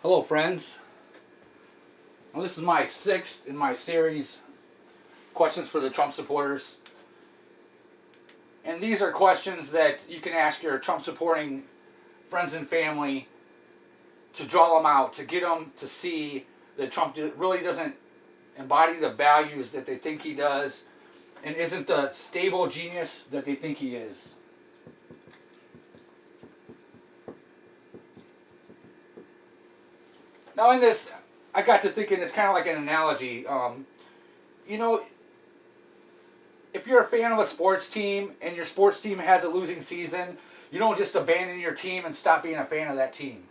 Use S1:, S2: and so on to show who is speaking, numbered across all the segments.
S1: Hello friends. Well, this is my 6th in my series, Questions for the Trump Supporters. And these are questions that you can ask your Trump supporting friends and family to draw them out, to get them to see that Trump really doesn't embody the values that they think he does and isn't the stable genius that they think he is. Now in this, I got to thinking it's kind of like an analogy. You know, if you're a fan of a sports team and your sports team has a losing season, you don't just abandon your team and stop being a fan of that team.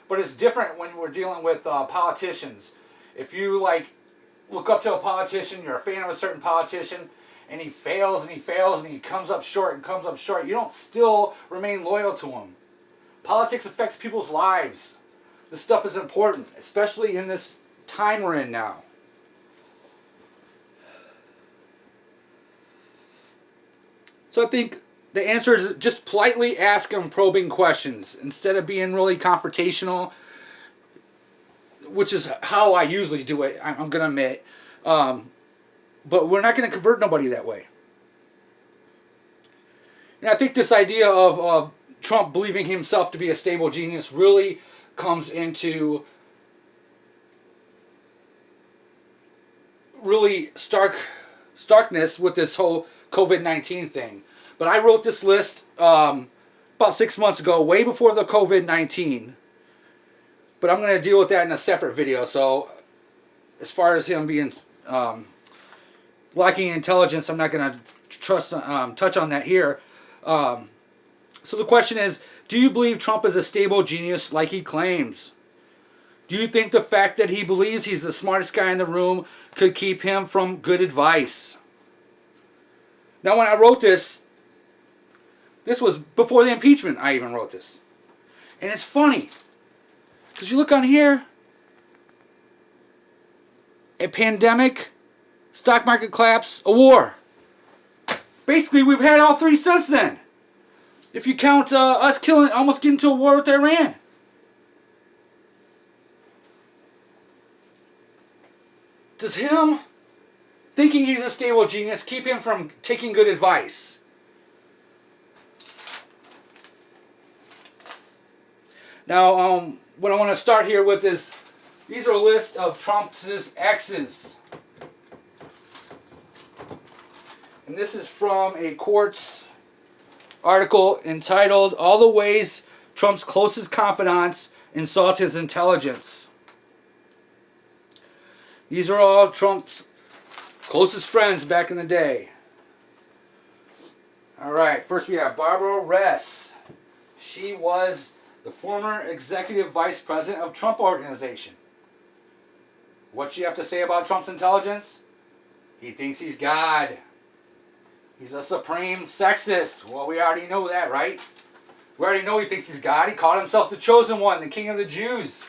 S1: But it's different when we're dealing with politicians. If you look up to a politician, you're a fan of a certain politician, and he fails and he fails and he comes up short and comes up short, you don't still remain loyal to him. Politics affects people's lives. This stuff is important, especially in this time we're in now. So I think the answer is just politely ask them probing questions instead of being really confrontational, which is how I usually do it, I'm going to admit. But we're not going to convert nobody that way. And I think this idea of Trump believing himself to be a stable genius really comes into really starkness with this whole COVID-19 thing. But I wrote this list about 6 months ago, way before the COVID-19. But I'm going to deal with that in a separate video. So as far as him being lacking intelligence, I'm not going to touch on that here. So the question is, do you believe Trump is a stable genius like he claims? Do you think the fact that he believes he's the smartest guy in the room could keep him from good advice? Now when I wrote this was before the impeachment I even wrote this. And it's funny, because you look on here, a pandemic, stock market collapse, a war. Basically we've had all three since then. If you count us almost getting into a war with Iran. Does him thinking he's a stable genius keep him from taking good advice? Now, what I want to start here with is, these are a list of Trump's exes. And this is from a Quartz article entitled, "All the Ways Trump's Closest Confidants Insult His Intelligence." These are all Trump's closest friends back in the day. Alright, first we have Barbara Ress. She was the former executive vice president of Trump Organization. What's she have to say about Trump's intelligence? He thinks he's God. He's a supreme sexist. Well, we already know that, right? We already know he thinks he's God. He called himself the chosen one, the king of the Jews.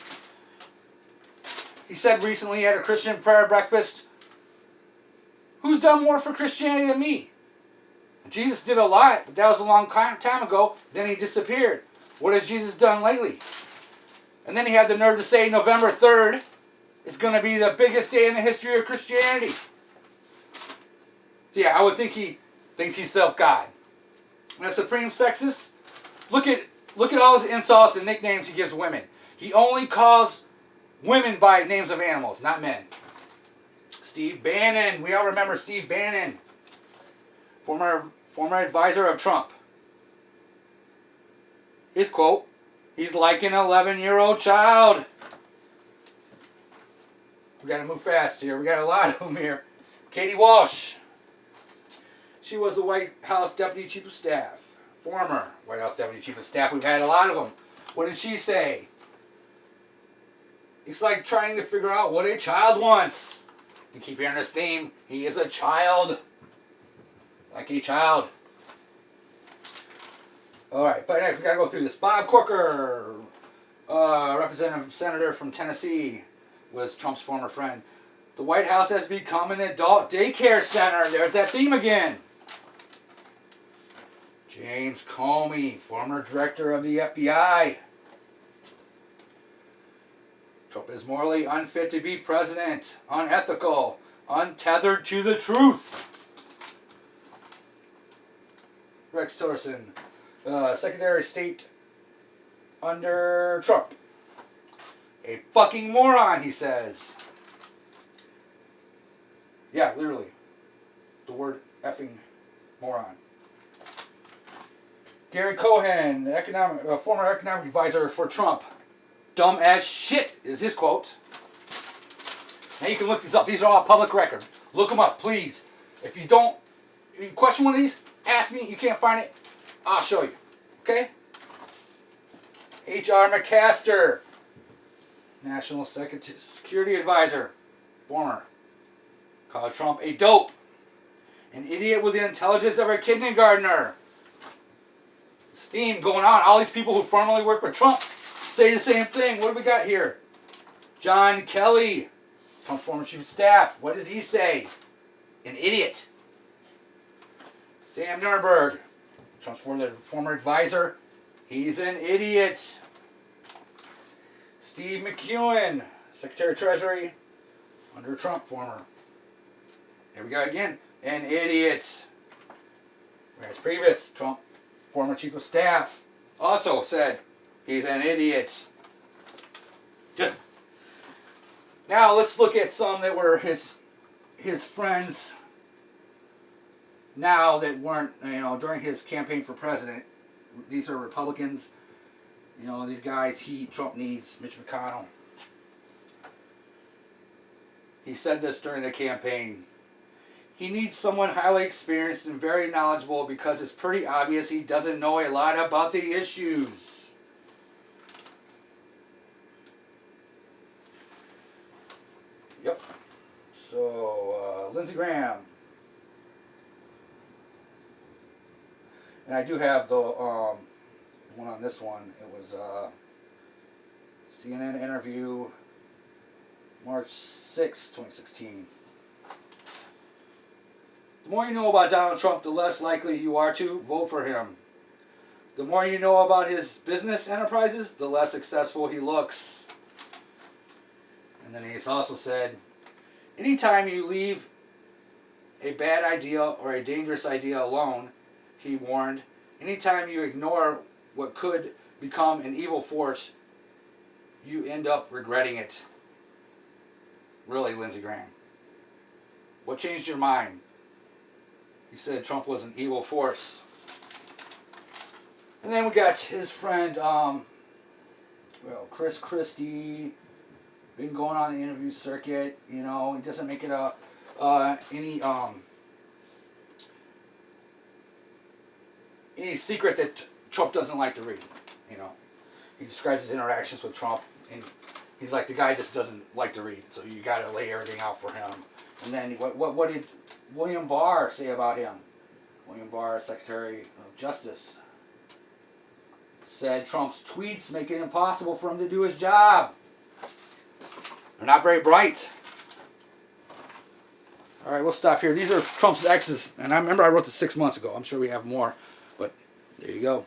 S1: He said recently at a Christian prayer breakfast, "Who's done more for Christianity than me?" Jesus did a lot, but that was a long time ago. Then he disappeared. What has Jesus done lately? And then he had the nerve to say November 3rd is going to be the biggest day in the history of Christianity. So yeah, I would think he thinks he's self-God. And a supreme sexist, look at all his insults and nicknames he gives women. He only calls women by names of animals, not men. Steve Bannon, we all remember Steve Bannon, former advisor of Trump. His quote, "He's like an 11-year-old child." We got to move fast here. We got a lot of them here. Katie Walsh. She was the White House Deputy Chief of Staff. Former White House Deputy Chief of Staff. We've had a lot of them. What did she say? It's like trying to figure out what a child wants. You keep hearing this theme. He is a child. Like a child. Alright, but next we gotta go through this. Bob Corker, representative senator from Tennessee, was Trump's former friend. The White House has become an adult daycare center. There's that theme again. James Comey, former director of the FBI. Trump is morally unfit to be president, unethical, untethered to the truth. Rex Tillerson, Secretary of State under Trump. A fucking moron, he says. Yeah, literally. The word effing moron. Gary Cohen, former economic advisor for Trump. Dumb as shit is his quote. Now you can look these up. These are all public record. Look them up, please. If you question one of these, ask me. You can't find it, I'll show you. Okay? H.R. McMaster, National Security Advisor, former, called Trump a dope, an idiot with the intelligence of a kindergartner. Steam going on. All these people who formerly worked with Trump say the same thing. What do we got here? John Kelly, Trump's former chief of staff. What does he say? An idiot. Sam Nunberg, Trump's former advisor. He's an idiot. Steve McEwen, Secretary of Treasury under Trump, former. Here we go again. An idiot. Whereas previous Trump, former chief of staff, also said he's an idiot. Now let's look at some that were his friends now that weren't, during his campaign for president. These are Republicans. These guys Trump needs. Mitch McConnell. He said this during the campaign. He needs someone highly experienced and very knowledgeable because it's pretty obvious he doesn't know a lot about the issues. Yep. So, Lindsey Graham. And I do have the one on this one. It was CNN interview, March 6, 2016. The more you know about Donald Trump, the less likely you are to vote for him. The more you know about his business enterprises, the less successful he looks. And then he's also said, anytime you leave a bad idea or a dangerous idea alone, he warned, anytime you ignore what could become an evil force, you end up regretting it. Really, Lindsey Graham. What changed your mind? You said Trump was an evil force. And then we got his friend, Chris Christie, been going on the interview circuit. He doesn't make it any secret that Trump doesn't like to read. He describes his interactions with Trump, and he's like, the guy just doesn't like to read, so you got to lay everything out for him. And then what did William Barr say about him? William Barr, Secretary of Justice, said Trump's tweets make it impossible for him to do his job. They're not very bright. All right, we'll stop here. These are Trump's exes, and I remember I wrote this 6 months ago. I'm sure we have more, but there you go.